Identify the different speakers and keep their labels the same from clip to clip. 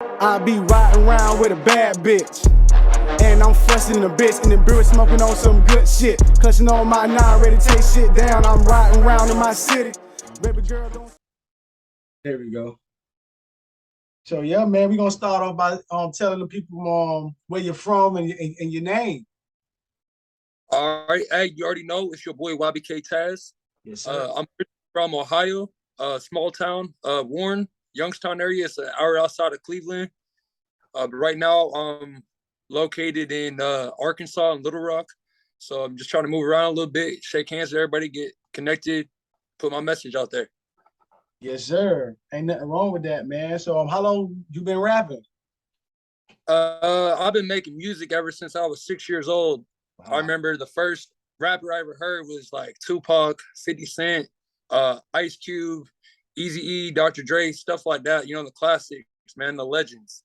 Speaker 1: I be riding around with a bad bitch, and I'm fussing the bitch in the beer, smoking on some good shit. Clutching on my 9, ready to take shit down. I'm riding around in my city. Baby girl, don't. There we go. So yeah, man, we gonna start off by telling the people where you're from and your name.
Speaker 2: All right, hey, you already know it's your boy YBK TAZ.
Speaker 1: Yes, sir.
Speaker 2: I'm from Ohio, small town, Warren, Youngstown area. It's an hour outside of Cleveland. But right now, I'm located in Arkansas and Little Rock. So I'm just trying to move around a little bit, shake hands with everybody, get connected, put my message out there.
Speaker 1: Yes, sir. Ain't nothing wrong with that, man. So how long you been rapping?
Speaker 2: I've been making music ever since I was 6 years old.
Speaker 1: Wow.
Speaker 2: I remember the first rapper I ever heard was like Tupac, 50 Cent, Ice Cube, Eazy-E, Dr. Dre, stuff like that. You know, the classics, man, the legends.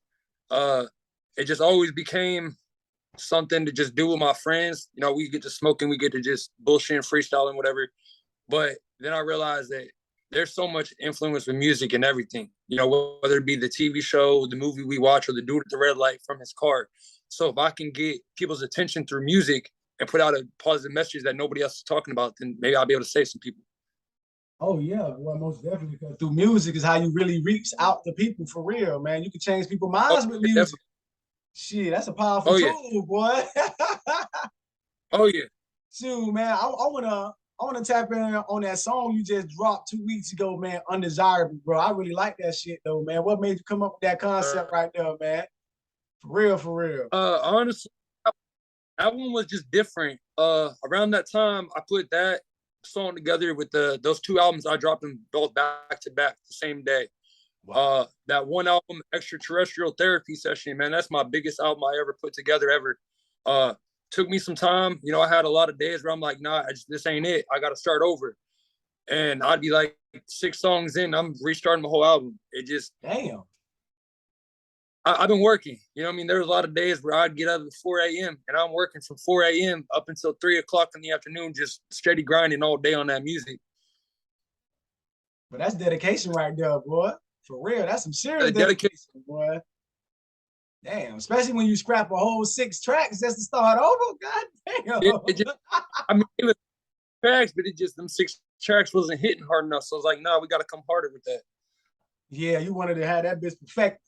Speaker 2: It just always became something to just do with my friends. You know, we get to smoking, we get to just bullshit and freestyling, whatever. But then I realized that there's so much influence with music and everything, you know, whether it be the TV show, the movie we watch, or the dude at the red light from his car. So if I can get people's attention through music and put out a positive message that nobody else is talking about, then maybe I'll be able to save some people.
Speaker 1: Oh yeah, well, most definitely, because through music is how you really reach out to people for real, man. You can change people's minds with music. Definitely. Shit, that's a powerful tool, boy.
Speaker 2: Oh yeah.
Speaker 1: Shoot, man, I wanna tap in on that song you just dropped 2 weeks ago, man. Undesirable, bro. I really like that shit though, man. What made you come up with that concept right there, man? For real, for real.
Speaker 2: Honestly, that one was just different. Around that time, I put that song together with those 2 albums. I dropped them both back to back the same day. Wow. That one album, Extraterrestrial Therapy Session, man, that's my biggest album I ever put together ever. Took me some time. You know, I had a lot of days where I'm like, nah, this ain't it. I got to start over. And I'd be like 6 songs in, I'm restarting the whole album. It just,
Speaker 1: damn.
Speaker 2: I've been working. You know what I mean? There was a lot of days where I'd get up at 4 a.m. and I'm working from 4 a.m. up until 3 o'clock in the afternoon, just steady grinding all day on that music.
Speaker 1: But that's dedication right there, boy. For real, that's some serious dedication, boy. Damn, especially when you scrap a whole 6 tracks just to start over. God damn.
Speaker 2: I mean, it was tracks, but them 6 tracks wasn't hitting hard enough. So I was like, no, we got to come harder with that.
Speaker 1: Yeah, you wanted to have that bitch perfect.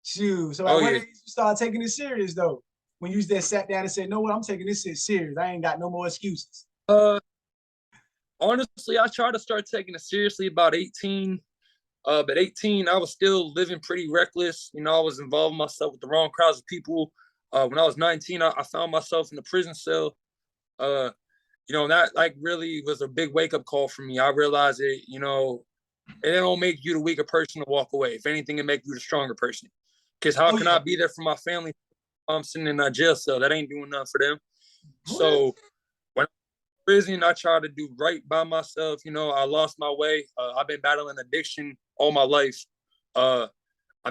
Speaker 1: Shoot. So when did you start taking it serious though? When you just sat down and said, "No, what? I'm taking this shit serious. I ain't got no more excuses."
Speaker 2: Honestly, I tried to start taking it seriously about 18. But 18, I was still living pretty reckless. You know, I was involving myself with the wrong crowds of people. When I was 19, I found myself in a prison cell. You know, that like really was a big wake-up call for me. I realized it, you know, it don't make you the weaker person to walk away. If anything, it make you the stronger person. Because how can I be there for my family if I'm sitting in that jail cell? That ain't doing nothing for them. What? So when prison, I try to do right by myself. You know, I lost my way. I've been battling addiction all my life. I'm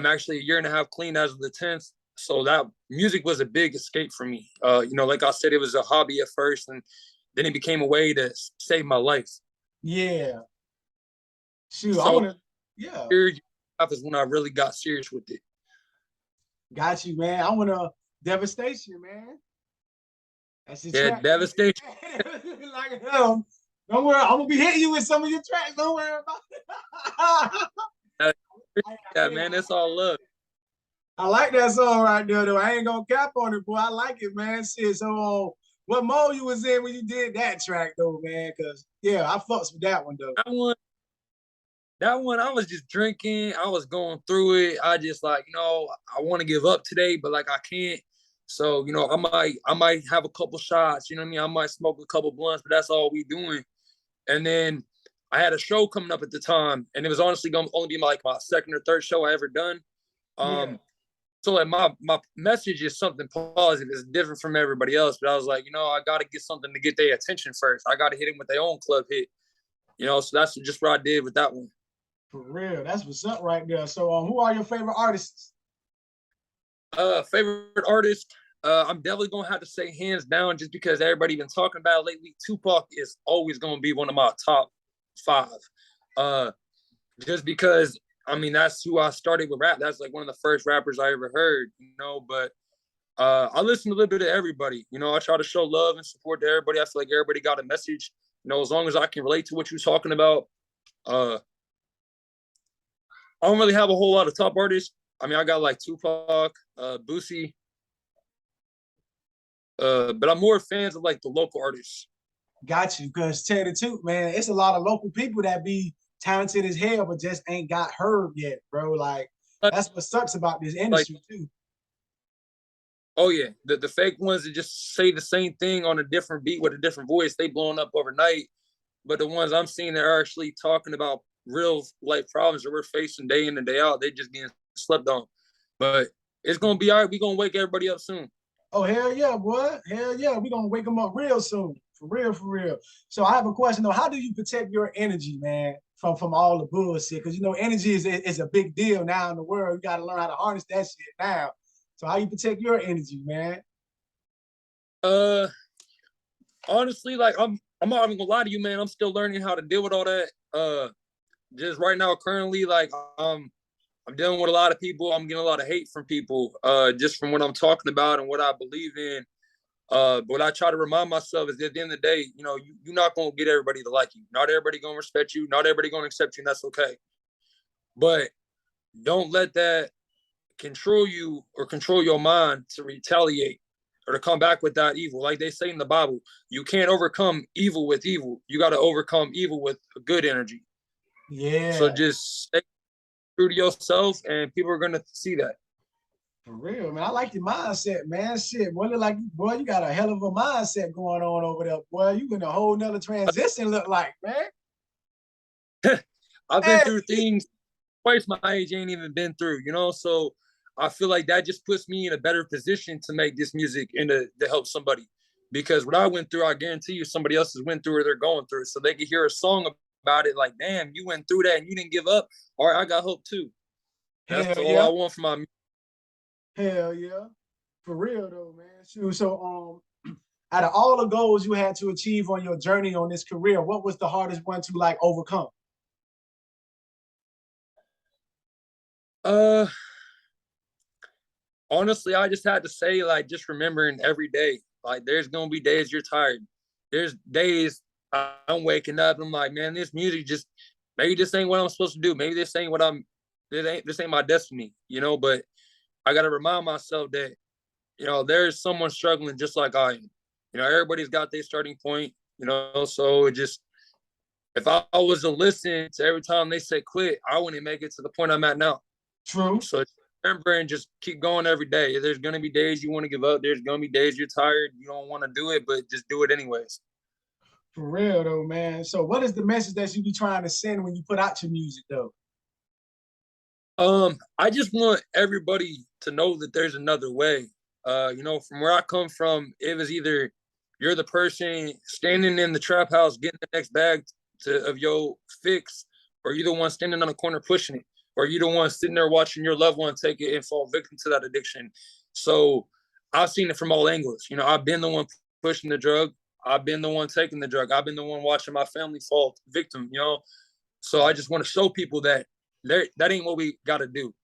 Speaker 2: actually 1.5 years clean as of the 10th. So that music was a big escape for me. You know, like I said, it was a hobby at first, and then it became a way to save my life.
Speaker 1: Yeah. Shoot,
Speaker 2: so,
Speaker 1: I want to, yeah.
Speaker 2: That is when I really got serious with it.
Speaker 1: Got you, man. I want to Devastation, man.
Speaker 2: That's your track. Devastation.
Speaker 1: Like, don't worry, I'm gonna be hitting you with some of your tracks. Don't worry about it.
Speaker 2: Yeah, man, that's all love.
Speaker 1: I like that song right there, though. I ain't gonna cap on it, boy. I like it, man. Shit. So, what mode you was in when you did that track, though, man? Because yeah, I fucks with that one, though.
Speaker 2: That one, I was just drinking. I was going through it. I just like, you know, I want to give up today, but like I can't. So, you know, I might have a couple shots, you know what I mean? I might smoke a couple blunts, but that's all we doing. And then I had a show coming up at the time, and it was honestly going to only be like my 2nd or 3rd show I ever done. So like my message is something positive. It's different from everybody else, but I was like, you know, I got to get something to get their attention first. I got to hit them with their own club hit, you know? So that's just what I did with that one.
Speaker 1: For real, that's what's up right there. So, who are your favorite artists?
Speaker 2: Favorite artist, I'm definitely gonna have to say hands down, just because everybody been talking about it lately. Tupac is always gonna be one of my top 5. Just because I mean, that's who I started with rap. That's like one of the first rappers I ever heard, but I listen to a little bit of everybody. I try to show love and support to everybody. I feel like everybody got a message. As long as I can relate to what you're talking about. I don't really have a whole lot of top artists. I mean, I got like Tupac, Boosie, but I'm more fans of like the local artists.
Speaker 3: Got you, because tell the truth, man, it's a lot of local people that be talented as hell, but just ain't got heard yet, bro. Like, that's what sucks about this industry, too.
Speaker 2: Oh, yeah. The fake ones that just say the same thing on a different beat with a different voice, they blowing up overnight. But the ones I'm seeing that are actually talking about real life problems that we're facing day in and day out, they just being slept on. But it's going to be all right. We're going to wake everybody up soon.
Speaker 3: Oh, hell yeah, boy. Hell yeah. We're going to wake them up real soon. For real, for real. So I have a question, though. How do you protect your energy, man, from all the bullshit? Because, energy is a big deal now in the world. You got to learn how to harness that shit now. So how you protect your energy, man?
Speaker 2: Honestly, like I'm not even gonna lie to you, man. I'm still learning how to deal with all that. Just right now, currently, like I'm dealing with a lot of people. I'm getting a lot of hate from people, just from what I'm talking about and what I believe in. But what I try to remind myself is that at the end of the day, you're not gonna get everybody to like you. Not everybody gonna respect you. Not everybody gonna accept you, and that's okay. But don't let that control you or control your mind to retaliate or to come back with that evil. Like they say in the Bible, you can't overcome evil with evil. You got to overcome evil with good energy.
Speaker 3: Yeah.
Speaker 2: So just stay true to yourself, and people are going to see that.
Speaker 3: For real, man. I like your mindset, man. Shit, boy, look like, boy, you got a hell of a mindset going on over there, boy. You in a whole nother transition, look like, man.
Speaker 2: I've been through things twice my age ain't even been through, so I feel like that just puts me in a better position to make this music and to help somebody. Because what I went through, I guarantee you somebody else has went through or they're going through it. So they could hear a song about it like, damn, you went through that and you didn't give up. All right, I got hope too. That's all I want from my music.
Speaker 3: Hell yeah. For real though, man. Shoot, so out of all the goals you had to achieve on your journey on this career, what was the hardest one to like overcome?
Speaker 2: Honestly, I just had to say, like, just remembering every day, like, there's gonna be days you're tired. There's days I'm waking up and I'm like, man, this music just, maybe this ain't what I'm supposed to do. Maybe this ain't this ain't my destiny, but I gotta remind myself that, there's someone struggling just like I am. Everybody's got their starting point, so it just, if I was to listen to every time they say quit, I wouldn't make it to the point I'm at now.
Speaker 3: True.
Speaker 2: So remember and just keep going every day. There's going to be days you want to give up. There's going to be days you're tired. You don't want to do it, but just do it anyways.
Speaker 3: For real though, man. So what is the message that you be trying to send when you put out your music though?
Speaker 2: I just want everybody to know that there's another way. From where I come from, it was either you're the person standing in the trap house getting the next bag of your fix, or you're the one standing on the corner pushing it, or you're the one sitting there watching your loved one take it and fall victim to that addiction. So I've seen it from all angles. I've been the one pushing the drug. I've been the one taking the drug. I've been the one watching my family fall victim, So I just want to show people that that ain't what we got to do.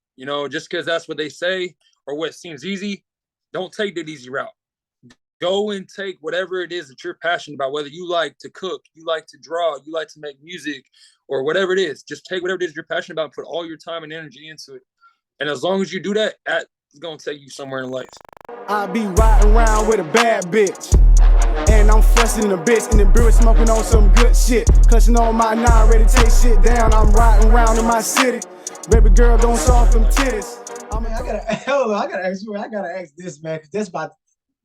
Speaker 2: Just because that's what they say or what seems easy, don't take that easy route. Go and take whatever it is that you're passionate about, whether you like to cook, you like to draw, you like to make music, or whatever it is. Just take whatever it is you're passionate about and put all your time and energy into it. And as long as you do that, that's going to take you somewhere in life.
Speaker 1: I be riding around with a bad bitch, and I'm fussing in a bitch in the beer smoking on some good shit. Clutching on my 9, ready to take shit down. I'm riding around in my city. Baby girl, don't soft them titties. I gotta ask this, man, because that's about.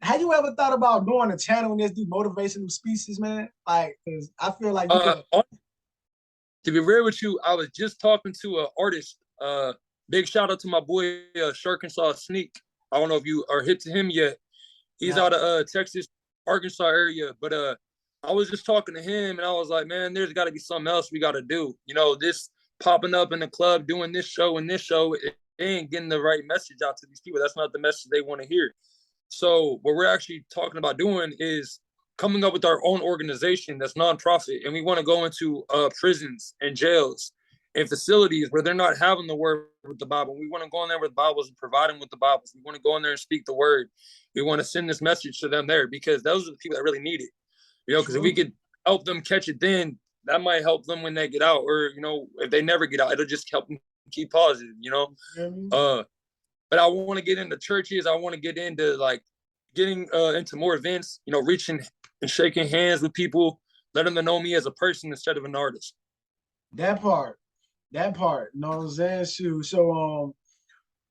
Speaker 1: Have you ever thought about doing a channel and just do motivational speeches, man? Like, cause I feel like
Speaker 2: to be real with you, I was just talking to an artist. Big shout out to my boy Arkansas Sneak. I don't know if you are hip to him yet. He's out of Texas, Arkansas area. But I was just talking to him, and I was like, man, there's got to be something else we got to do. This popping up in the club, doing this show and this show, it ain't getting the right message out to these people. That's not the message they want to hear. So what we're actually talking about doing is coming up with our own organization that's nonprofit, and we want to go into prisons and jails in facilities where they're not having the word with the Bible. We want to go in there with Bibles and provide them with the Bibles. We want to go in there and speak the word. We want to send this message to them there because those are the people that really need it. You know, because if we could help them catch it then, that might help them when they get out. Or, you know, if they never get out, it'll just help them keep positive, you know? But I want to get into churches. I want to get into like getting into more events, you know, reaching and shaking hands with people, letting them know me as a person instead of an artist.
Speaker 3: That part, you know what I'm saying? Shoot. So,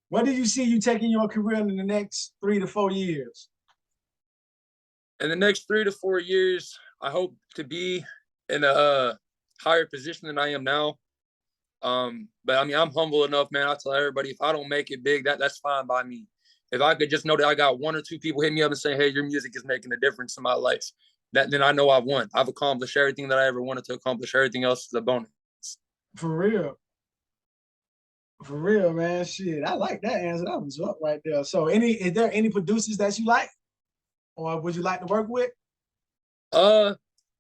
Speaker 3: what do you see you taking your career in the next 3 to 4 years?
Speaker 2: In the next 3 to 4 years, I hope to be in a higher position than I am now. But I mean, I'm humble enough, man. I tell everybody, if I don't make it big, that's fine by me. If I could just know that I got 1 or 2 people hit me up and say, hey, your music is making a difference in my life, then I know I've won. I've accomplished everything that I ever wanted to accomplish. Everything else is a bonus.
Speaker 3: For real. For real, man. Shit, I like that answer. That was up right there. So is there any producers that you like or would you like to work with?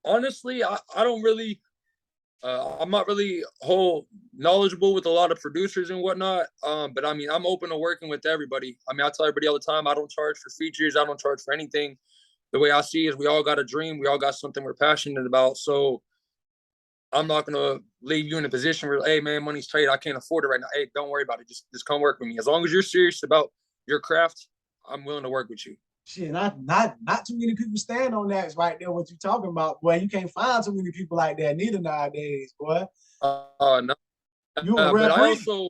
Speaker 2: Honestly, I don't really, I'm not really whole knowledgeable with a lot of producers and whatnot. But I mean, I'm open to working with everybody. I mean, I tell everybody all the time, I don't charge for features. I don't charge for anything. The way I see it is we all got a dream. We all got something we're passionate about. So I'm not going to leave you in a position where, hey, man, money's tight. I can't afford it right now. Hey, don't worry about it. Just come work with me. As long as you're serious about your craft, I'm willing to work with you.
Speaker 3: Shit, not too many people stand on that right there, what you talking about. Boy, you can't find too many people like that neither nowadays, boy.
Speaker 2: No.
Speaker 3: You a real
Speaker 2: but
Speaker 3: freak.
Speaker 2: I also,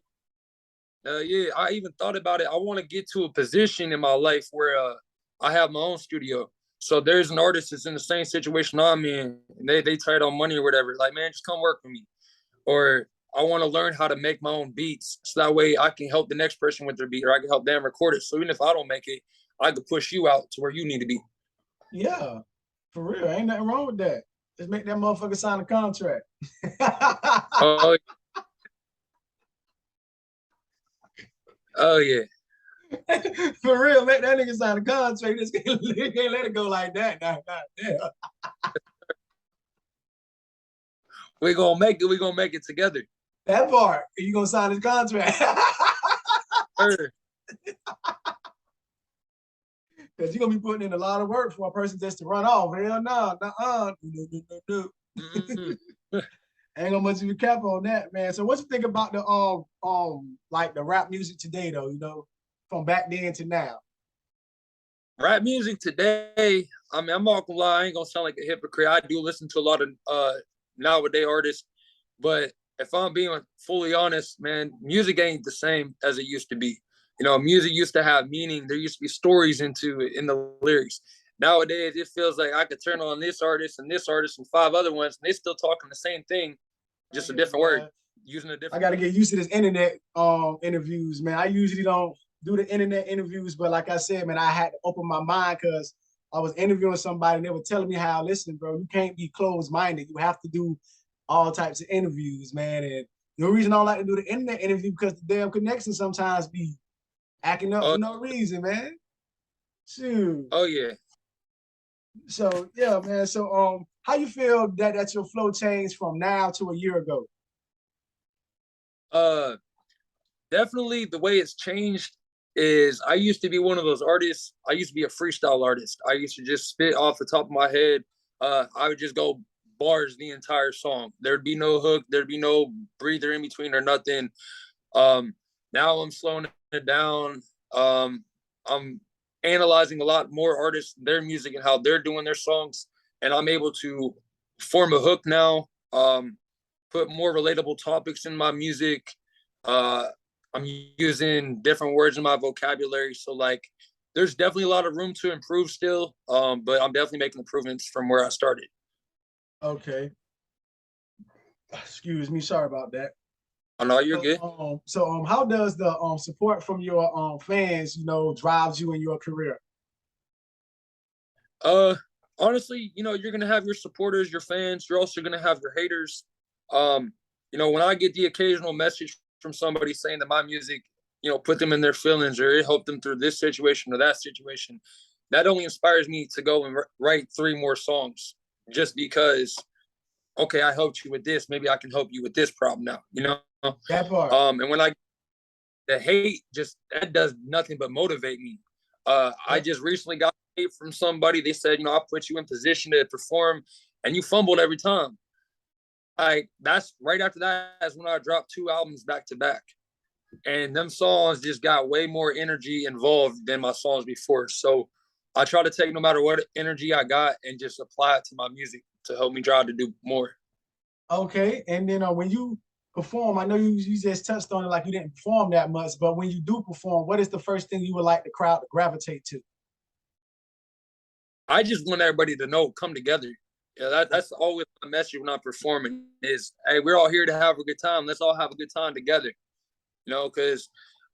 Speaker 2: yeah, I even thought about it. I want to get to a position in my life where I have my own studio. So there's an artist that's in the same situation I'm in, and they tight on money or whatever. Like, man, just come work with me. Or I want to learn how to make my own beats, so that way I can help the next person with their beat, or I can help them record it. So even if I don't make it, I could push you out to where you need to be.
Speaker 3: Yeah, for real. Ain't nothing wrong with that. Just make that motherfucker sign a contract.
Speaker 2: Oh yeah.
Speaker 3: For real, make that nigga sign a contract. Just can't let it go like that. Yeah.
Speaker 2: We're gonna make it. We're gonna make it together.
Speaker 3: That part. You gonna sign his contract?
Speaker 2: Sure.
Speaker 3: Because you're gonna be putting in a lot of work for a person just to run off. Hell no, no. Ain't gonna much of a cap on that, man. So what you think about the like the rap music today though, you know, from back then to now?
Speaker 2: Rap music today, I mean, I'm not gonna lie, I ain't gonna sound like a hypocrite. I do listen to a lot of nowadays artists, but if I'm being fully honest, man, music ain't the same as it used to be. You know, music used to have meaning. There used to be stories in the lyrics. Nowadays, it feels like I could turn on this artist and 5 other ones, and they still talking the same thing, just a different word, using a different.
Speaker 3: I gotta get used to this internet interviews, man. I usually don't do the internet interviews, but like I said, man, I had to open my mind because I was interviewing somebody and they were telling me how, listen, bro, you can't be closed-minded. You have to do all types of interviews, man. And the reason I don't like to do the internet interview because the damn connection sometimes be acting up for no reason, man. Shoot.
Speaker 2: Oh yeah.
Speaker 3: So yeah, man. So how you feel that your flow changed from now to a year ago?
Speaker 2: Definitely the way it's changed is I used to be one of those artists. I used to be a freestyle artist. I used to just spit off the top of my head. I would just go bars the entire song. There'd be no hook. There'd be no breather in between or nothing. Now I'm slowing it down. I'm analyzing a lot more artists, their music and how they're doing their songs. And I'm able to form a hook now, put more relatable topics in my music. I'm using different words in my vocabulary. So like, there's definitely a lot of room to improve still. But I'm definitely making improvements from where I started.
Speaker 3: Okay. Excuse me. Sorry about that.
Speaker 2: Oh, no, you're good.
Speaker 3: So how does the support from your fans, you know, drives you in your career?
Speaker 2: Honestly, you know, you're gonna have your supporters, your fans. You're also gonna have your haters. You know, when I get the occasional message from somebody saying that my music, you know, put them in their feelings or it helped them through this situation or that situation, that only inspires me to go and write 3 more songs just because okay, I helped you with this. Maybe I can help you with this problem now, you know?
Speaker 3: That part.
Speaker 2: And when the hate, just that does nothing but motivate me. I just recently got hate from somebody. They said, I put you in position to perform and you fumbled every time. That's right after that is when I dropped 2 albums back to back. And them songs just got way more energy involved than my songs before. So I try to take no matter what energy I got and just apply it to my music to help me try to do more.
Speaker 3: Okay. And then when you perform, I know you just touched on it like you didn't perform that much, but when you do perform, what is the first thing you would like the crowd to gravitate to?
Speaker 2: I just want everybody to know, come together. Yeah, that's always my message when I'm performing is, hey, we're all here to have a good time. Let's all have a good time together. Because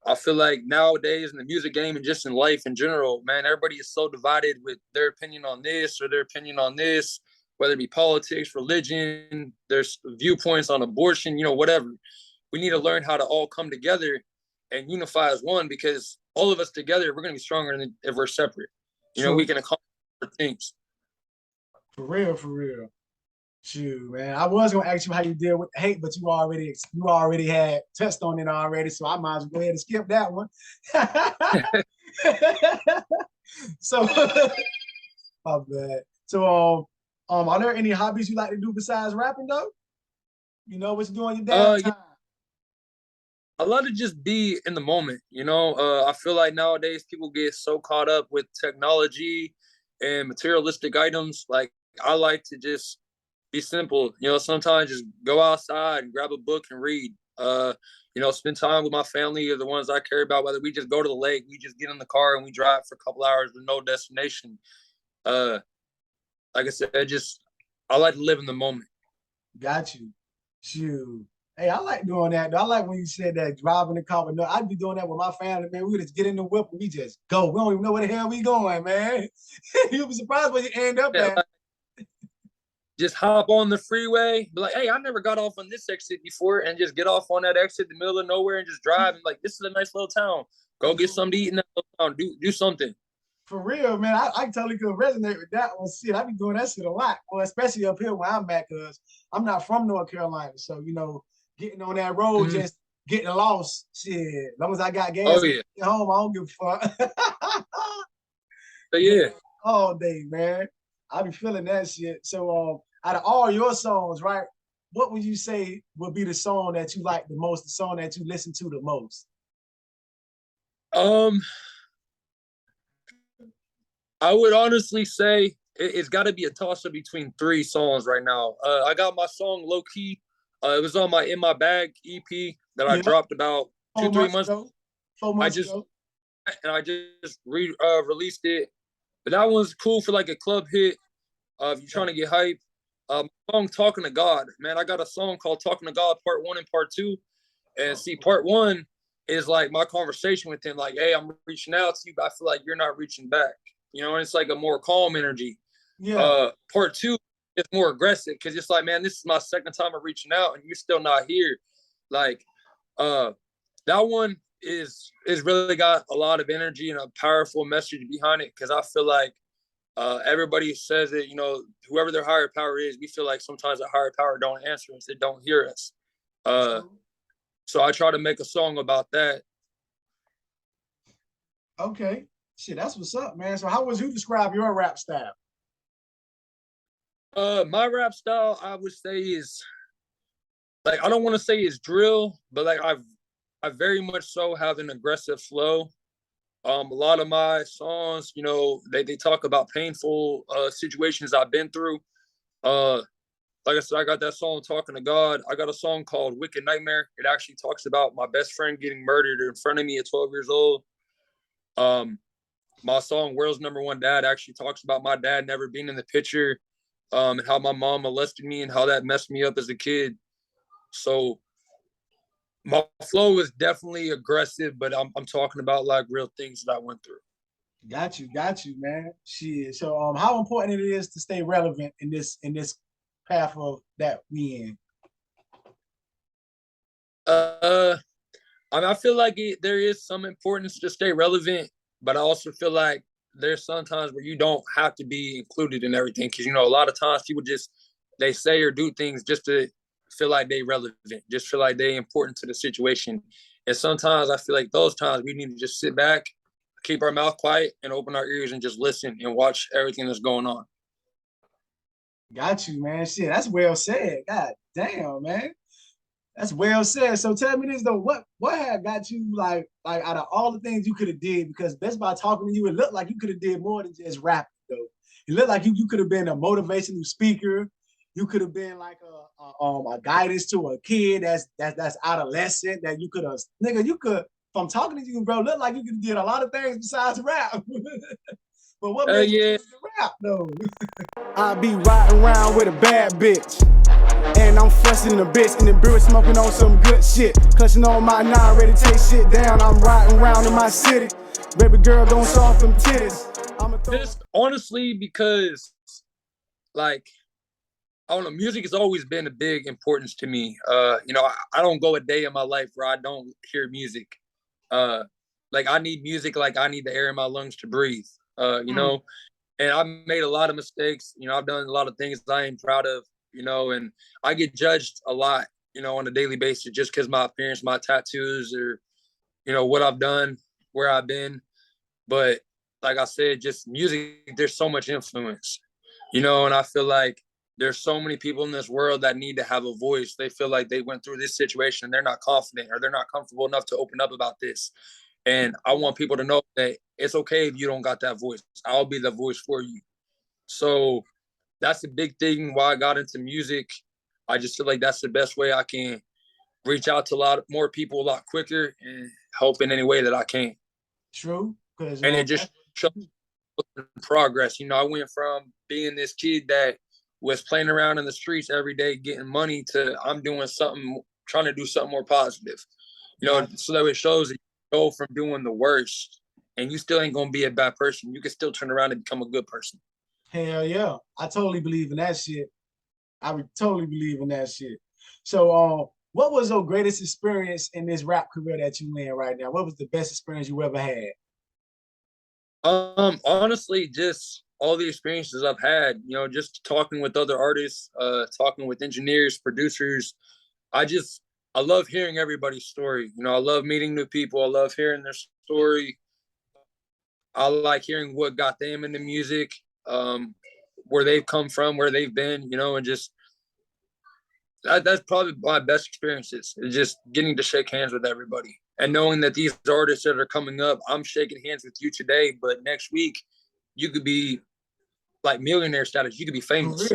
Speaker 2: I feel like nowadays in the music game and just in life in general, man, everybody is so divided with their opinion on this or their opinion on this, whether it be politics, religion, there's viewpoints on abortion, whatever. We need to learn how to all come together and unify as one, because all of us together, we're going to be stronger than if we're separate. We can accomplish things.
Speaker 3: For real, for real. Shoot, man. I was gonna ask you how you deal with hate, but you already had touched on it already, so I might as well go ahead and skip that one. So, my bad. So, are there any hobbies you like to do besides rapping, though? What you do on your downtime?
Speaker 2: Yeah. I love to just be in the moment. I feel like nowadays people get so caught up with technology and materialistic items. Like, I like to just be simple. Sometimes just go outside and grab a book and read. Spend time with my family or the ones I care about, whether we just go to the lake, we just get in the car and we drive for a couple hours with no destination. Like I said, I like to live in the moment.
Speaker 3: Got you. Shoot. Hey, I like doing that. I like when you said that, driving the car. No, I'd be doing that with my family, man. We just get in the whip and we just go. We don't even know where the hell we going, man. You'll be surprised where you end up at.
Speaker 2: Just hop on the freeway, be like, hey, I never got off on this exit before, and just get off on that exit in the middle of nowhere and just drive. And like, this is a nice little town. Go get something to eat in that little town. Do something.
Speaker 3: For real, man. I totally could resonate with that one. Shit, I be doing that shit a lot. Well, especially up here where I'm at, because I'm not from North Carolina. So, getting on that road, just getting lost, shit. As long as I got gas at home, I don't give a fuck.
Speaker 2: But yeah.
Speaker 3: All day, man. I be feeling that shit. So, out of all your songs, right, what would you say would be the song that you like the most, the song that you listen to the most?
Speaker 2: I would honestly say it's got to be a toss-up between 3 songs right now. I got my song Low Key. It was on my In My Bag EP that I dropped about 2-3 months ago.
Speaker 3: 4 months ago.
Speaker 2: And I just released it. But that one's cool for like a club hit. If you're trying to get hype. Song Talking to God, man. I got a song called Talking to God Part 1 and Part 2. And see, Part 1 is like my conversation with him, like, hey, I'm reaching out to you, but I feel like you're not reaching back. And it's like a more calm energy. Yeah. Part 2 is more aggressive because it's like, man, this is my second time of reaching out and you're still not here. Like, that one is really got a lot of energy and a powerful message behind it, because I feel like everybody says it, whoever their higher power is, we feel like sometimes the higher power don't answer us, they don't hear us. So I try to make a song about that.
Speaker 3: Okay. Shit, that's what's up, man. So how would you describe your rap style?
Speaker 2: My rap style, I would say, is like, I don't want to say it's drill, but like I very much so have an aggressive flow. A lot of my songs, they talk about painful situations I've been through. Like I said, I got that song Talking to God. I got a song called Wicked Nightmare. It actually talks about my best friend getting murdered in front of me at 12 years old. My song World's Number One Dad actually talks about my dad never being in the picture, and how my mom molested me and how that messed me up as a kid. So my flow is definitely aggressive, but I'm talking about like real things that I went through.
Speaker 3: Got you, man. Shit. So how important it is to stay relevant in this path of that we in?
Speaker 2: I feel like there is some importance to stay relevant, but I also feel like there's sometimes where you don't have to be included in everything, because a lot of times people just they say or do things just to feel like they relevant, just feel like they important to the situation. And sometimes I feel like those times we need to just sit back, keep our mouth quiet, and open our ears and just listen and watch everything that's going on.
Speaker 3: Got you, man. Shit, that's well said. God damn, man. That's well said. So tell me this though, what had got you like out of all the things you could have did? Because just by talking to you, it looked like you could have did more than just rapping though. It looked like you could have been a motivational speaker. You could have been like a guidance to a kid that's adolescent that you could have, nigga, you could, from talking to you, bro, look like you could have did a lot of things besides rap. But what made you choose to rap though?
Speaker 1: I be riding around with a bad bitch, and I'm fussing in the bitch in the beer smoking on some good shit. Clutching on my 9, ready to take shit down. I'm riding around in my city. Baby girl, don't show off them titties.
Speaker 2: Just honestly, because like, I don't know, music has always been a big importance to me. You know, I don't go a day in my life where I don't hear music. Like I need music, like I need the air in my lungs to breathe. You know, and I've made a lot of mistakes. You know, I've done a lot of things that I ain't proud of, you know, and I get judged a lot, you know, on a daily basis just because my appearance, my tattoos, or, you know, what I've done, where I've been. But like I said, just music, there's so much influence, you know, and I feel like there's so many people in this world that need to have a voice. They feel like they went through this situation and they're not confident or they're not comfortable enough to open up about this. And I want people to know that it's okay if you don't got that voice. I'll be the voice for you. So that's the big thing why I got into music. I just feel like that's the best way I can reach out to a lot more people a lot quicker and help in any way that I can.
Speaker 3: True.
Speaker 2: And it just shows progress. You know, I went from being this kid that was playing around in the streets every day, getting money, to I'm doing something, trying to do something more positive. You know, so that it shows that you go from doing the worst and you still ain't going to be a bad person. You can still turn around and become a good person.
Speaker 3: Hell yeah. I totally believe in that shit. I would totally believe in that shit. So what was your greatest experience in this rap career that you in right now? What was the best experience you ever had?
Speaker 2: Honestly, just all the experiences I've had, you know, just talking with other artists, talking with engineers, producers. I love hearing everybody's story. You know, I love meeting new people. I love hearing their story. I like hearing what got them into music, where they've come from, where they've been, you know, and just that's probably my best experiences, is just getting to shake hands with everybody and knowing that these artists that are coming up, I'm shaking hands with you today, but next week you could be like millionaire status. You could be famous.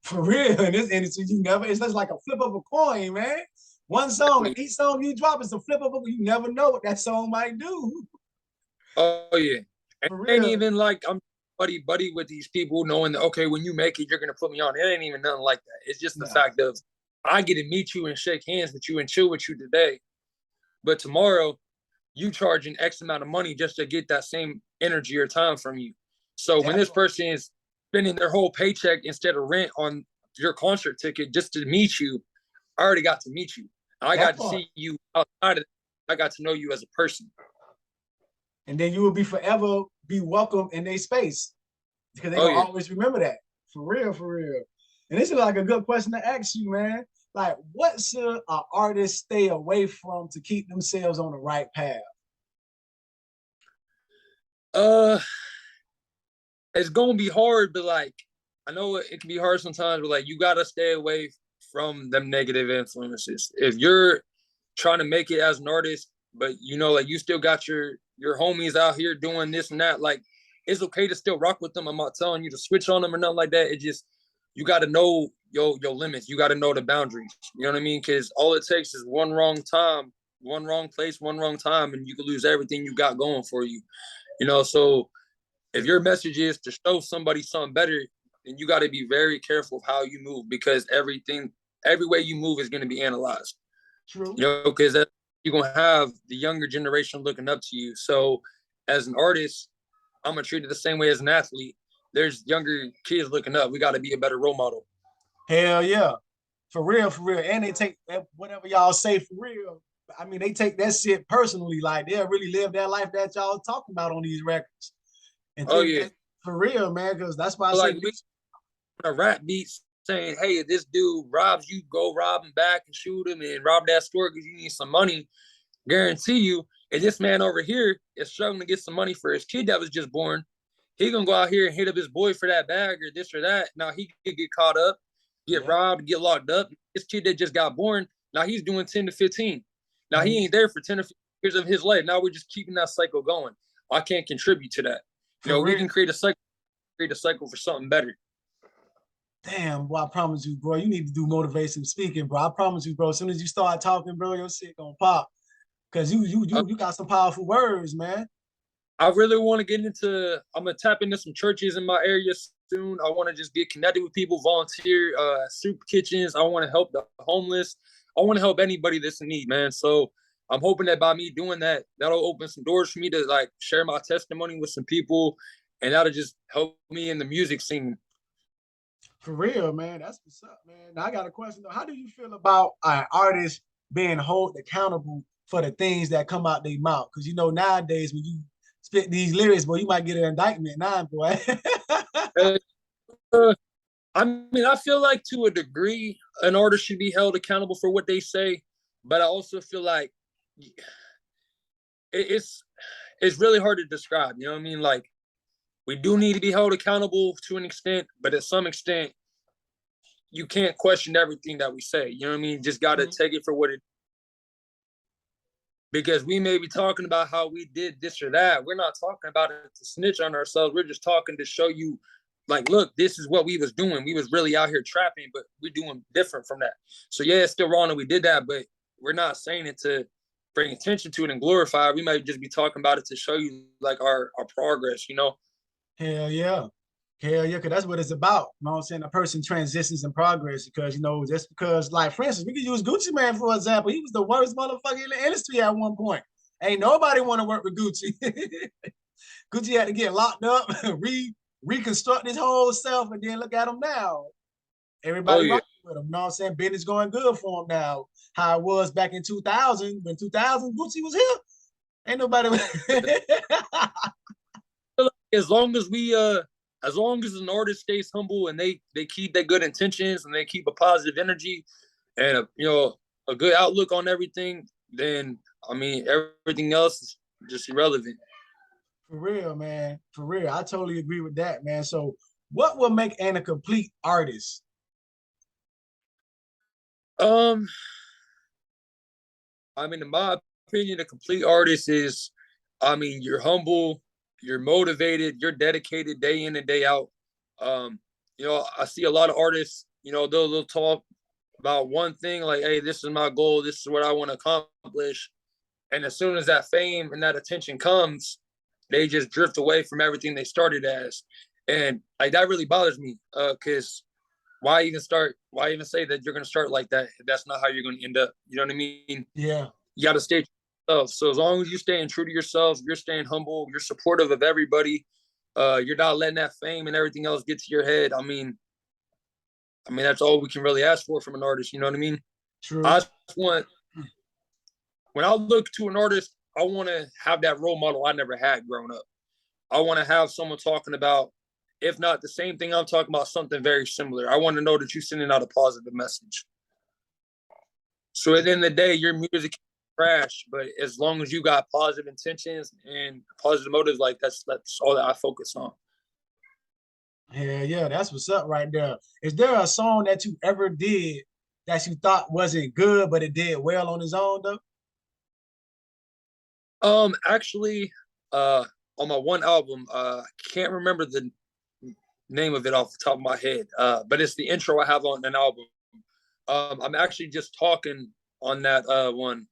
Speaker 3: For real. In this industry, it's just like a flip of a coin, man. One song, and each song you drop is a flip of a coin. You never know what that song might do.
Speaker 2: Oh yeah. And even like I'm buddy with these people, knowing that, okay, when you make it, you're gonna put me on. It ain't even nothing like that. It's just the fact of I get to meet you and shake hands with you and chill with you today. But tomorrow, you charging X amount of money just to get that same energy or time from you. So when this person is spending their whole paycheck instead of rent on your concert ticket just to meet you, I already got to meet you. I got to see you outside of it. I got to know you as a person.
Speaker 3: And then you will be forever be welcome in their space, because they gonna always remember that. For real, for real. And this is like a good question to ask you, man. Like, what should an artist stay away from to keep themselves on the right path?
Speaker 2: It's gonna be hard, but like, I know it can be hard sometimes, but like, you gotta stay away from them negative influences. If you're trying to make it as an artist, but you know, like you still got your homies out here doing this and that, like it's okay to still rock with them. I'm not telling you to switch on them or nothing like that. It just, you got to know your limits. You got to know the boundaries. You know what I mean? Because all it takes is one wrong time, one wrong place, one wrong time, and you can lose everything you got going for you. You know, so if your message is to show somebody something better, then you got to be very careful of how you move, because every way you move is going to be analyzed.
Speaker 3: True.
Speaker 2: You know, because you're going to have the younger generation looking up to you. So as an artist, I'm going to treat it the same way as an athlete. There's younger kids looking up. We got to be a better role model.
Speaker 3: Hell yeah. For real, for real. And they take whatever y'all say for real. I mean, they take that shit personally. Like, they'll really live that life that y'all talking about on these records. And for real, man, because that's why I
Speaker 2: like,
Speaker 3: say
Speaker 2: a rap beats saying, hey, if this dude robs you, go rob him back and shoot him and rob that store because you need some money. Guarantee you, if this man over here is struggling to get some money for his kid that was just born, he gonna go out here and hit up his boy for that bag or this or that. Now he could get caught up, get robbed, get locked up. This kid that just got born, now he's doing 10 to 15. Now he ain't there for 10 or 15 years of his life. Now we're just keeping that cycle going. I can't contribute to that. You know, we can create a cycle for something better.
Speaker 3: Damn, boy, I promise you, bro, you need to do motivation speaking, bro. I promise you, bro, as soon as you start talking, bro, your shit gonna pop. Cause you got some powerful words, man.
Speaker 2: I really want to get into, I'm gonna tap into some churches in my area soon. I want to just get connected with people, volunteer, soup kitchens. I want to help the homeless. I want to help anybody that's in need, man. So I'm hoping that by me doing that, that'll open some doors for me to like share my testimony with some people, and that'll just help me in the music scene.
Speaker 3: For real, man. That's what's up, man. Now I got a question though. How do you feel about artists being held accountable for the things that come out their mouth? Because you know nowadays when you spit these lyrics, boy, you might get an indictment now, boy.
Speaker 2: I mean, I feel like to a degree, an artist should be held accountable for what they say, but I also feel like it's really hard to describe. You know what I mean? Like, we do need to be held accountable to an extent, but at some extent, you can't question everything that we say. You know what I mean? You just got to take it for what it is. Because we may be talking about how we did this or that. We're not talking about it to snitch on ourselves. We're just talking to show you, like, look, this is what we was doing. We was really out here trapping, but we're doing different from that. So yeah, it's still wrong that we did that, but we're not saying it to bring attention to it and glorify it. We might just be talking about it to show you like our progress, you know?
Speaker 3: Hell yeah. Hell yeah, because that's what it's about. You know what I'm saying? A person transitions and progress because, you know, just because, like, for instance, we could use Gucci Man for example. He was the worst motherfucker in the industry at one point. Ain't nobody want to work with Gucci. Gucci had to get locked up, reconstruct his whole self, and then look at him now. Everybody rocking with him. You know what I'm saying? Business going good for him now. How it was back in 2000, when 2000 Gucci was here. Ain't nobody.
Speaker 2: As long as an artist stays humble and they keep their good intentions and they keep a positive energy and a good outlook on everything, then I mean everything else is just irrelevant.
Speaker 3: For real, man. For real. I totally agree with that, man. So what will make a complete artist?
Speaker 2: I mean, in my opinion, a complete artist is, I mean, you're humble, you're motivated, you're dedicated day in and day out. I see a lot of artists, they'll talk about one thing like, hey, this is my goal, this is what I want to accomplish. And as soon as that fame and that attention comes, they just drift away from everything they started as. And like that really bothers me, because why even say that you're going to start like that if that's not how you're going to end up? You know what I mean?
Speaker 3: Yeah.
Speaker 2: You got to stay true to yourself. So as long as you're staying true to yourself, you're staying humble, you're supportive of everybody, you're not letting that fame and everything else get to your head. I mean, that's all we can really ask for from an artist. You know what I mean?
Speaker 3: True.
Speaker 2: When I look to an artist, I want to have that role model I never had growing up. I want to have someone talking about, if not the same thing I'm talking about, something very similar. I want to know that you're sending out a positive message. So at the end of the day, your music can crash, but as long as you got positive intentions and positive motives, like that's all that I focus on.
Speaker 3: Yeah, that's what's up right there. Is there a song that you ever did that you thought wasn't good, but it did well on its own though?
Speaker 2: Actually, on my one album, I can't remember the name of it off the top of my head, but it's the intro I have on an album. I'm actually just talking on that one,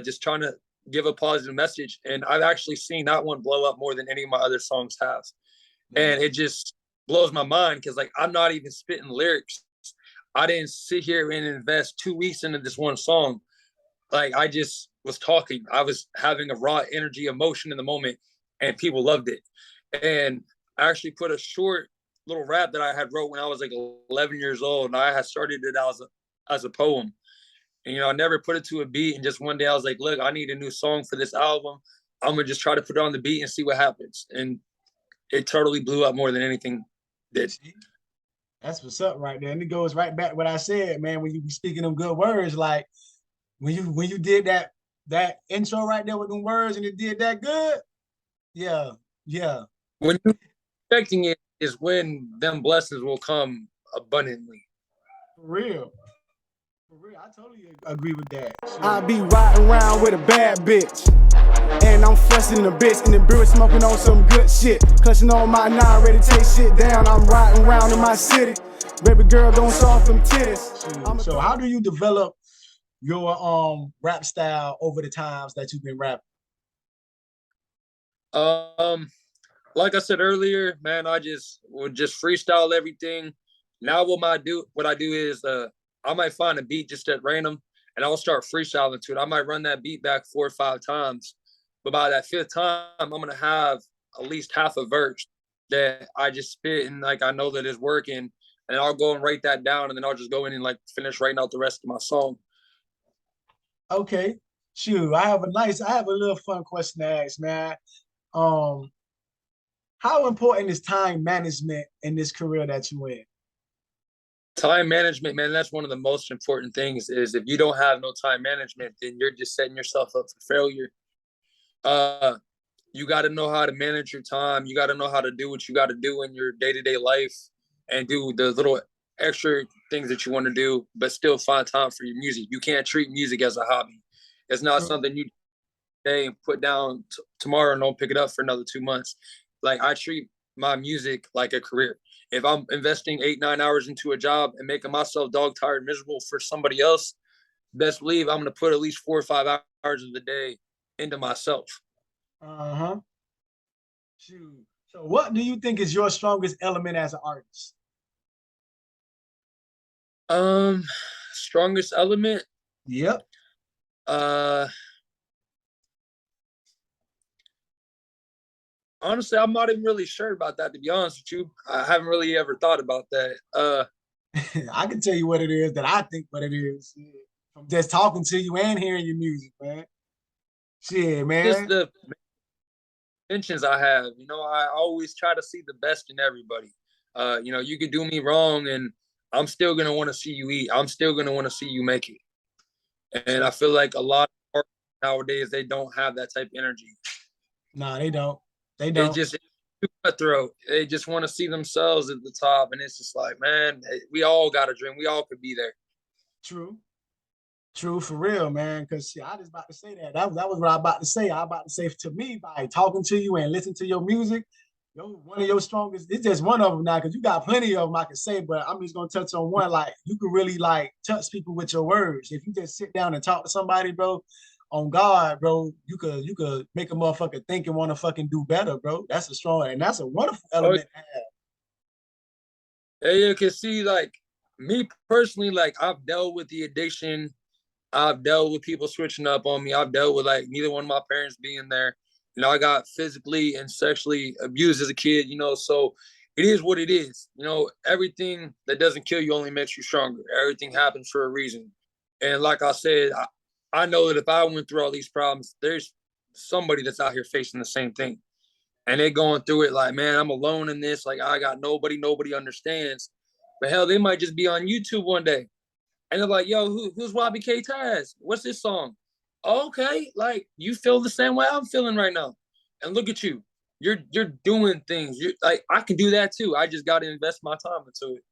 Speaker 2: just trying to give a positive message, and I've actually seen that one blow up more than any of my other songs have, and it just blows my mind because like I'm not even spitting lyrics. I didn't sit here and invest 2 weeks into this one song. Like I just was talking. I was having a raw energy, emotion in the moment, and people loved it. And I actually put a short little rap that I had wrote when I was like 11 years old, and I had started it as a poem. And I never put it to a beat. And just one day I was like, look, I need a new song for this album. I'm gonna just try to put it on the beat and see what happens. And it totally blew up more than anything did.
Speaker 3: That's what's up right there. And it goes right back to what I said, man, when you be speaking them good words, like when you did that intro right there with them words and it did that good, yeah, yeah.
Speaker 2: When you're expecting it is when them blessings will come abundantly.
Speaker 3: For real. For real. I totally agree with that.
Speaker 1: I be riding around with a bad bitch. And I'm fussing in a bitch in the beer smoking on some good shit. Clutching on my 9, ready to take shit down. I'm riding around in my city. Baby girl, don't soft them titties.
Speaker 3: So how do you develop your rap style over the times that you've been rapping?
Speaker 2: Like I said earlier, man, I would just freestyle everything. Now what I do is I might find a beat just at random and I'll start freestyling to it. I might run that beat back 4 or 5 times. But by that 5th time, I'm gonna have at least half a verse that I just spit and like I know that it's working. And I'll go and write that down and then I'll just go in and like finish writing out the rest of my song.
Speaker 3: Okay. Shoot, I have a little fun question to ask, man. How important is time management in this career that you in?
Speaker 2: Time management, man, that's one of the most important things. Is if you don't have no time management, then you're just setting yourself up for failure. You got to know how to manage your time. You got to know how to do what you got to do in your day-to-day life and do the little extra things that you want to do, but still find time for your music. You can't treat music as a hobby. It's not something you day and put down tomorrow and don't pick it up for another 2 months. Like I treat my music like a career. If I'm investing 8, 9 hours into a job and making myself dog tired, miserable for somebody else, best believe I'm going to put at least 4 or 5 hours of the day into myself.
Speaker 3: Uh-huh. Shoot. So what do you think is your strongest element as an artist?
Speaker 2: Strongest element?
Speaker 3: Yep.
Speaker 2: Honestly, I'm not even really sure about that, to be honest with you. I haven't really ever thought about that.
Speaker 3: I can tell you what it is that I think what it is. From just talking to you and hearing your music, man. Shit, man.
Speaker 2: Just the intentions I have. You know, I always try to see the best in everybody. You know, you could do me wrong and I'm still going to want to see you eat. I'm still going to want to see you make it. And I feel like a lot of artists nowadays, they don't have that type of energy.
Speaker 3: Nah, they don't. They don't.
Speaker 2: They just too cutthroat. They just want to see themselves at the top. And it's just like, man, we all got a dream. We all could be there.
Speaker 3: True. True, for real, man. Because I was about to say that. That was what I was about to say. I was about to say, to me, by talking to you and listening to your music, one of your strongest, it's just one of them now, because you got plenty of them I can say, but I'm just going to touch on one. Like, you can really, like, touch people with your words. If you just sit down and talk to somebody, bro, on God, bro, you could make a motherfucker think and want to fucking do better, bro. That's a strong, and that's a wonderful element to have.
Speaker 2: Yeah, because see, like, me personally, like, I've dealt with the addiction. I've dealt with people switching up on me. I've dealt with, like, neither one of my parents being there. You know, I got physically and sexually abused as a kid, you know, so it is what it is. You know, everything that doesn't kill you only makes you stronger. Everything happens for a reason. And like I said, I know that if I went through all these problems, there's somebody that's out here facing the same thing. And they're going through it like, man, I'm alone in this. Like, I got nobody understands. But hell, they might just be on YouTube one day. And they're like, yo, who's YBK TAZ? What's this song? Okay, like, you feel the same way I'm feeling right now. And look at you. You're doing things. You're like, I can do that too. I just got to invest my time into it.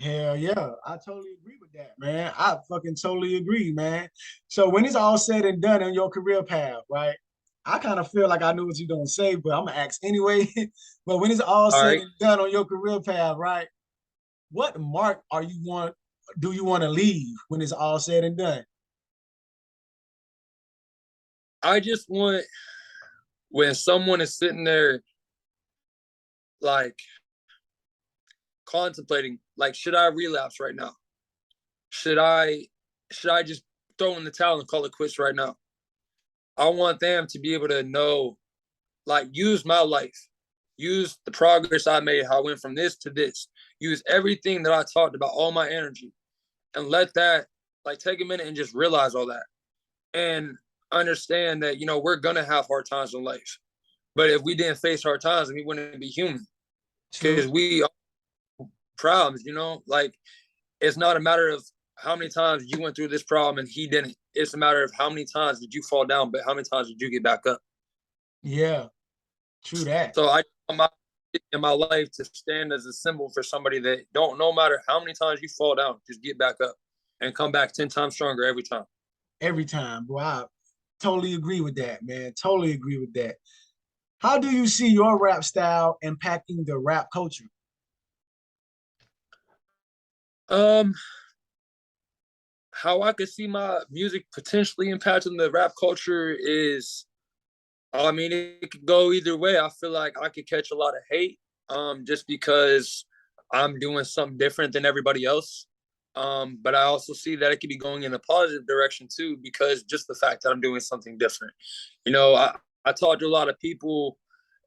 Speaker 3: Hell yeah, I totally agree with that, man. I fucking totally agree, man. So when it's all said and done in your career path, right? I kind of feel like I knew what you're gonna say, but I'm gonna ask anyway. But when it's all said and done on your career path, right? What mark do you want to leave when it's all said and done?
Speaker 2: I just want, when someone is sitting there like contemplating, like, should I relapse right now? Should I just throw in the towel and call it quits right now? I want them to be able to know, like, use my life, use the progress I made, how I went from this to this, use everything that I talked about, all my energy, and let that, like, take a minute and just realize all that. And understand that, you know, we're going to have hard times in life. But if we didn't face hard times, we wouldn't be human. Because we problems, you know? Like, it's not a matter of how many times you went through this problem and he didn't. It's a matter of how many times did you fall down, but how many times did you get back up?
Speaker 3: Yeah, true that.
Speaker 2: So I in my life to stand as a symbol for somebody that don't, no matter how many times you fall down, just get back up and come back 10 times stronger every time.
Speaker 3: Every time, boy. I totally agree with that, man. Totally agree with that. How do you see your rap style impacting the rap culture?
Speaker 2: Um, how I could see my music potentially impacting the rap culture is, I mean, it could go either way. I feel like I could catch a lot of hate, just because I'm doing something different than everybody else. But I also see that it could be going in a positive direction too, because just the fact that I'm doing something different. You know, I talked to a lot of people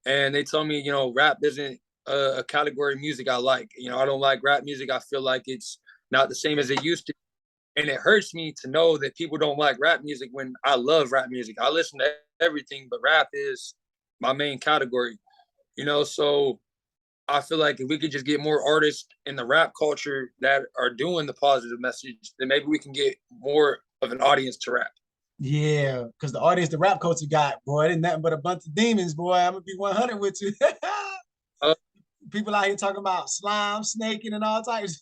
Speaker 2: and they told me, you know, rap isn't a category of music I like. You know, I don't like rap music. I feel like it's not the same as it used to. And it hurts me to know that people don't like rap music when I love rap music. I listen to everything, but rap is my main category, you know? So I feel like if we could just get more artists in the rap culture that are doing the positive message, then maybe we can get more of an audience to rap.
Speaker 3: Yeah, because the audience, the rap culture got, boy, it ain't nothing but a bunch of demons, boy. I'm gonna be 100 with you.
Speaker 2: Uh,
Speaker 3: People out here talking about slime, snaking, and all types.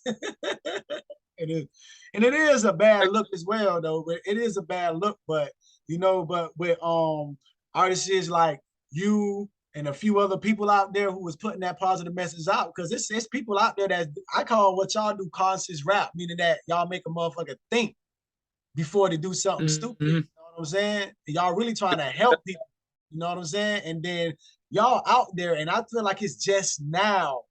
Speaker 3: It is, and it is a bad look as well, though. But it is a bad look. But you know, but with artists like you and a few other people out there who was putting that positive message out, because it's people out there that I call what y'all do conscious rap, meaning that y'all make a motherfucker think before they do something stupid. You
Speaker 2: mm-hmm.
Speaker 3: know what I'm saying? Y'all really trying to help people. You know what I'm saying? And then y'all out there, and I feel like it's just now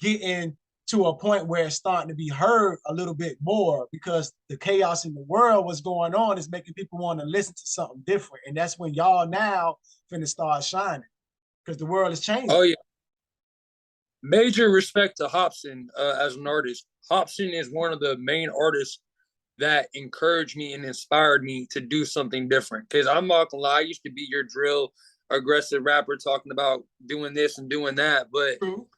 Speaker 3: getting to a point where it's starting to be heard a little bit more because the chaos in the world, what's going on, is making people want to listen to something different. And that's when y'all now finna start shining because the world is changing.
Speaker 2: Oh, yeah. Major respect to Hobson as an artist. Hobson is one of the main artists that encouraged me and inspired me to do something different. Because I'm not gonna lie, I used to be your drill aggressive rapper talking about doing this and doing that, but
Speaker 3: True.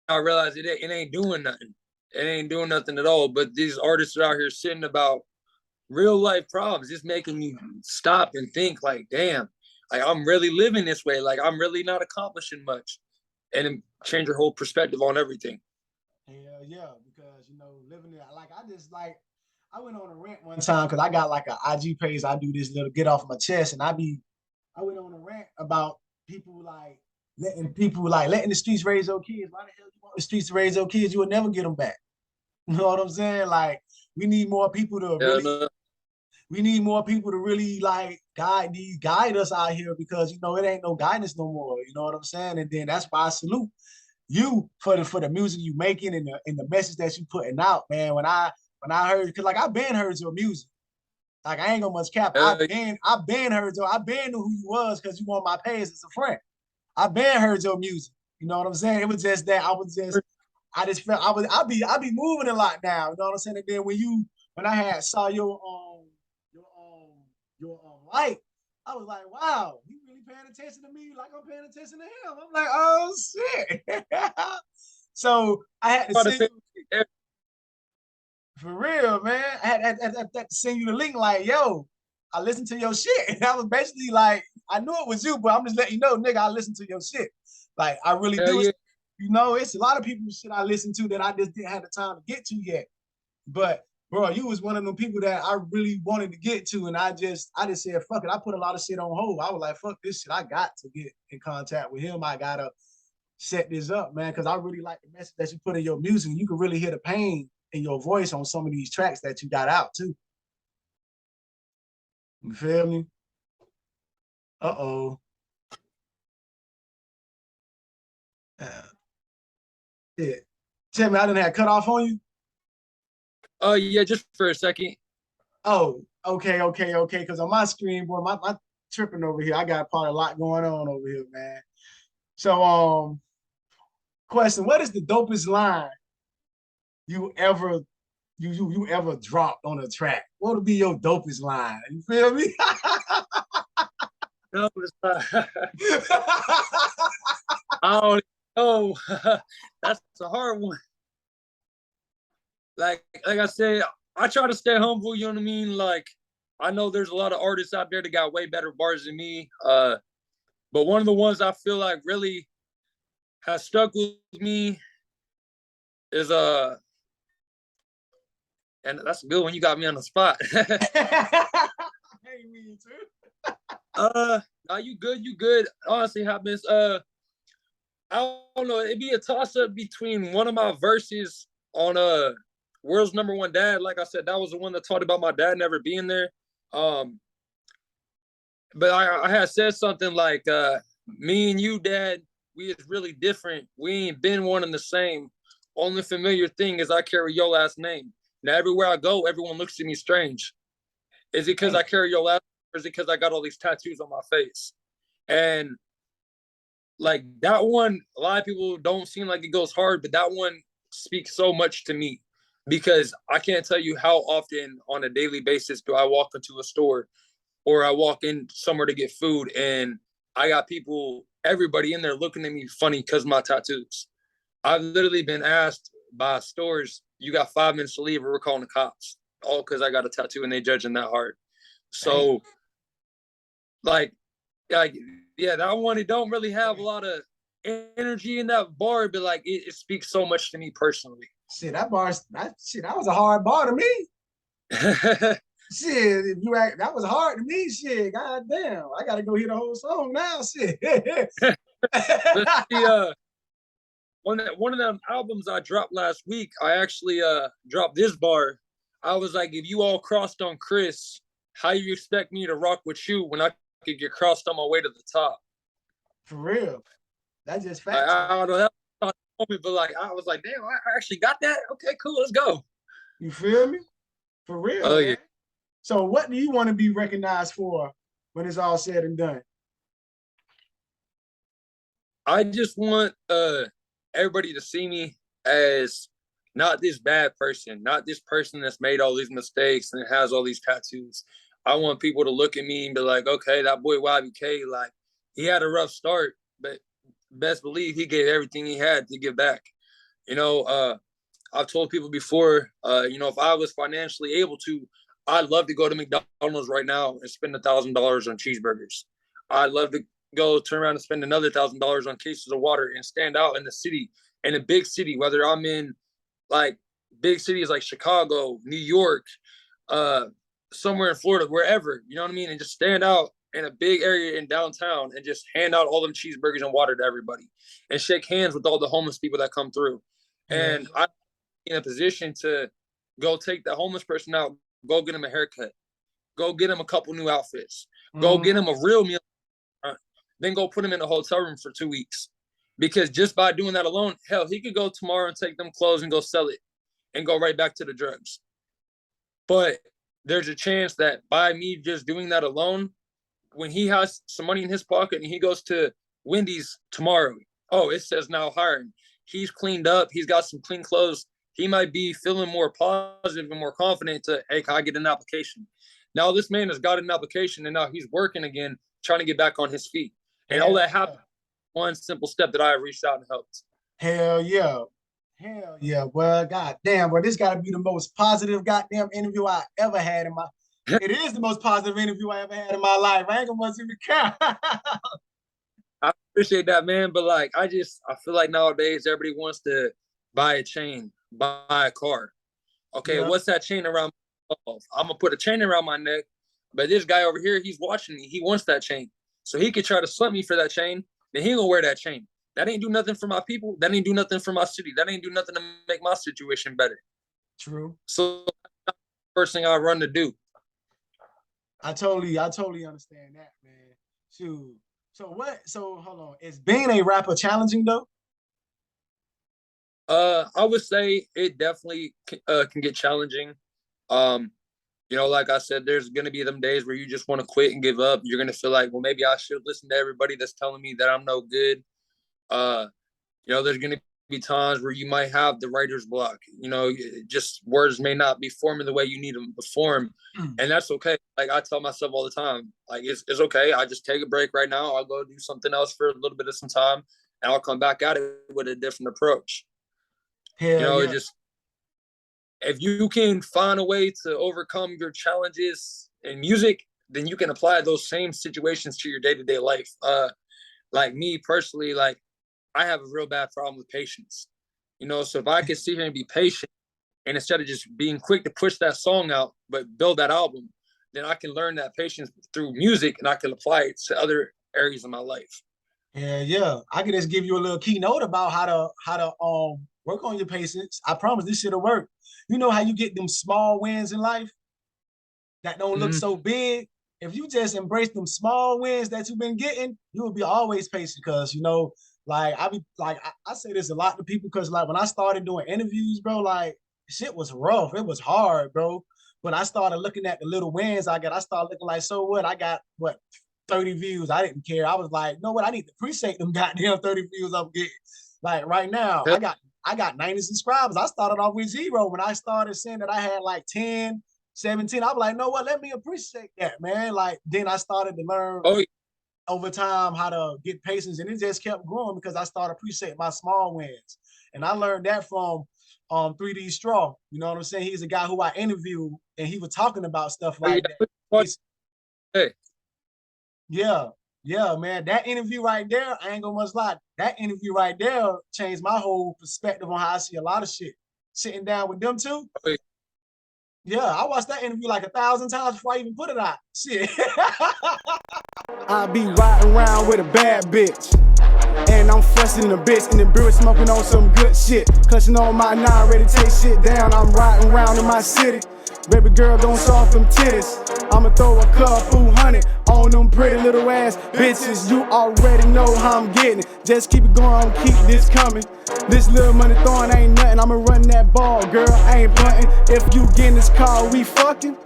Speaker 2: I realized it ain't doing nothing. It ain't doing nothing at all. But these artists are out here sitting about real life problems, just making me stop and think like, damn, like I'm really living this way. Like I'm really not accomplishing much. And then change your whole perspective on everything.
Speaker 3: Hell yeah, because you know, living it like I went on a rant one time because I got like an IG page. I do this little get off my chest, and I went on a rant about letting the streets raise your kids. Why the hell you want the streets to raise your kids? You will never get them back. You know what I'm saying? Like we need more people to
Speaker 2: Yeah,
Speaker 3: really
Speaker 2: no.
Speaker 3: we need more people to really like guide us out here because you know it ain't no guidance no more. You know what I'm saying? And then that's why I salute you for the music you making and the message that you putting out, man. When I heard, because like I've been heard your music. Like I ain't gonna much cap. I've been heard your, I've been knew who you was because you on my page as a friend. I've been heard your music. You know what I'm saying? It was just that I just felt I be moving a lot now. You know what I'm saying? And then when I had saw your light, I was like, wow, you really paying attention to me like I'm paying attention to him. I'm like, oh shit. So I had to send you for real, man. I had to send you the link, like, yo, I listened to your shit. And I was basically like, I knew it was you, but I'm just letting you know, nigga, I listened to your shit. Like, I really do.
Speaker 2: Yeah.
Speaker 3: You know, it's a lot of people's shit I listen to that I just didn't have the time to get to yet. But bro, you was one of them people that I really wanted to get to, and I just said, fuck it. I put a lot of shit on hold. I was like, fuck this shit. I got to get in contact with him. I gotta set this up, man, because I really like the message that you put in your music. You can really hear the pain in your voice on some of these tracks that you got out too. You feel me? Uh-oh. Yeah. Tell me I didn't have cut off on you?
Speaker 2: Yeah, just for a second.
Speaker 3: Oh, okay. Because on my screen, boy, my tripping over here. I got probably a lot going on over here, man. So, question: what is the dopest line you ever you ever dropped on a track? What would be your dopest line? You feel me?
Speaker 2: No, it's not. I don't know. That's a hard one. like I said, I try to stay humble. You know what I mean? Like, I know there's a lot of artists out there that got way better bars than me. But one of the ones I feel like really has stuck with me is and that's a good one. You got me on the spot.
Speaker 3: Hey, me too.
Speaker 2: Nah, you good? You good? Honestly, happens. I don't know. It'd be a toss up between one of my verses on World's Number One Dad. Like I said, that was the one that talked about my dad never being there. But I had said something like, "Me and you, Dad, we is really different. We ain't been one and the same. Only familiar thing is I carry your last name. Now everywhere I go, everyone looks at me strange. Is it because I carry your last name, or is it because I got all these tattoos on my face?" And like that one, a lot of people don't seem like it goes hard, but that one speaks so much to me because I can't tell you how often on a daily basis do I walk into a store or I walk in somewhere to get food and I got people, everybody in there looking at me funny because of my tattoos. I've literally been asked by stores, "You got 5 minutes to leave or we're calling the cops," all because I got a tattoo and they judging that hard. So like like yeah, that one, it don't really have a lot of energy in that bar, but like it speaks so much to me personally.
Speaker 3: Shit, that was a hard bar to me. Shit, if you act, that was hard to me. Shit, goddamn, I gotta go hear the whole song now. Shit.
Speaker 2: But the one of them albums I dropped last week, I actually dropped this bar. I was like, if you all crossed on Chris, how you expect me to rock with you when I could get crossed on my way to the top?
Speaker 3: For real. That's just facts.
Speaker 2: I don't know that moment, but like I was like, damn, I actually got that. Okay, cool, let's go.
Speaker 3: You feel me? For real.
Speaker 2: Oh
Speaker 3: man.
Speaker 2: yeah.
Speaker 3: So what do you want to be recognized for when it's all said and done?
Speaker 2: I just want everybody to see me as not this bad person, not this person that's made all these mistakes and has all these tattoos. I want people to look at me and be like, okay, that boy YBK, like he had a rough start, but best believe he gave everything he had to give back. You know, I've told people before, if I was financially able to, I'd love to go to McDonald's right now and spend $1,000 on cheeseburgers. I'd love to go turn around and spend another $1,000 on cases of water and stand out in the city, in a big city, whether I'm in like big cities like Chicago, New York, somewhere in Florida, wherever, you know what I mean? And just stand out in a big area in downtown and just hand out all them cheeseburgers and water to everybody and shake hands with all the homeless people that come through. And I'm in a position to go take the homeless person out, go get him a haircut, go get him a couple new outfits, go get him a real meal, then go put him in a hotel room for 2 weeks. Because just by doing that alone, hell, he could go tomorrow and take them clothes and go sell it and go right back to the drugs. But there's a chance that by me just doing that alone, when he has some money in his pocket and he goes to Wendy's tomorrow, oh, it says now hiring. He's cleaned up. He's got some clean clothes. He might be feeling more positive and more confident to, hey, can I get an application? Now this man has got an application and now he's working again, trying to get back on his feet. And all that happened, one simple step that I reached out and helped.
Speaker 3: Hell yeah. Hell yeah. Well, goddamn, well, this gotta be the most positive goddamn interview I ever had in my it is the most positive interview I ever had in my life. I ain't gonna want to even count.
Speaker 2: I appreciate that, man. But like I feel like nowadays everybody wants to buy a chain, buy a car. Okay, what's that chain around my neck? I'm gonna put a chain around my neck, but this guy over here, he's watching me. He wants that chain. So he could try to slump me for that chain, then he gonna wear that chain. That ain't do nothing for my people. That ain't do nothing for my city. That ain't do nothing to make my situation better.
Speaker 3: True.
Speaker 2: So that's the first thing I run to do.
Speaker 3: I totally understand that, man. Shoot. So hold on. Is being a rapper challenging though?
Speaker 2: I would say it definitely can get challenging. Like I said, there's gonna be them days where you just want to quit and give up. You're gonna feel like, well, maybe I should listen to everybody that's telling me that I'm no good. There's gonna be times where you might have the writer's block. Just words may not be forming the way you need them to form, and that's okay. Like I tell myself all the time, like it's okay. I just take a break right now. I'll go do something else for a little bit of some time, and I'll come back at it with a different approach.
Speaker 3: Hell yeah.
Speaker 2: if you can find a way to overcome your challenges in music, then you can apply those same situations to your day-to-day life. Like me personally, like I have a real bad problem with patience. You know, so if I could sit here and be patient, and instead of just being quick to push that song out, but build that album, then I can learn that patience through music, and I can apply it to other areas of my life.
Speaker 3: Yeah. I can just give you a little keynote about how to work on your patience. I promise this shit'll work. You know how you get them small wins in life that don't look so big? If you just embrace them small wins that you've been getting, you will be always patient. Cause you know, like I say this a lot to people, because like when I started doing interviews, bro, like shit was rough. It was hard, bro. When I started looking at the little wins I got, I started looking like, so what? I got what, 30 views. I didn't care. I was like, no, what? I need to appreciate them goddamn 30 views I'm getting. Like right now, I got 90 subscribers. I started off with 0. When I started seeing that I had like 10, 17, I was like, no, what? Let me appreciate that, man. Like then I started to learn over time how to get patience, and it just kept growing because I started appreciating my small wins. And I learned that from 3D Straw. You know what I'm saying? He's a guy who I interviewed, and he was talking about stuff like that.
Speaker 2: Hey.
Speaker 3: Yeah, man. That interview right there, I ain't gonna much lie. That interview right there changed my whole perspective on how I see a lot of shit. Sitting down with them two. Yeah, I watched that interview like 1,000 times before I even put it out. Shit.
Speaker 1: I be riding around with a bad bitch, and I'm fussing the bitch in the beer, smoking on some good shit. Clutching on my 9, ready to take shit down. I'm riding around in my city. Baby girl gon' show off them titties. I'ma throw a couple hundred on them pretty little ass bitches. You already know how I'm getting it. Just keep it going, keep this coming. This little money throwing ain't nothing. I'ma run that ball, girl, I ain't punting. If you get in this car, we fucking.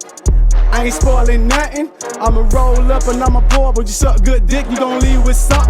Speaker 1: I ain't spoiling nothing. I'ma roll up and I'ma pour, but you suck good dick, you gon' leave with something.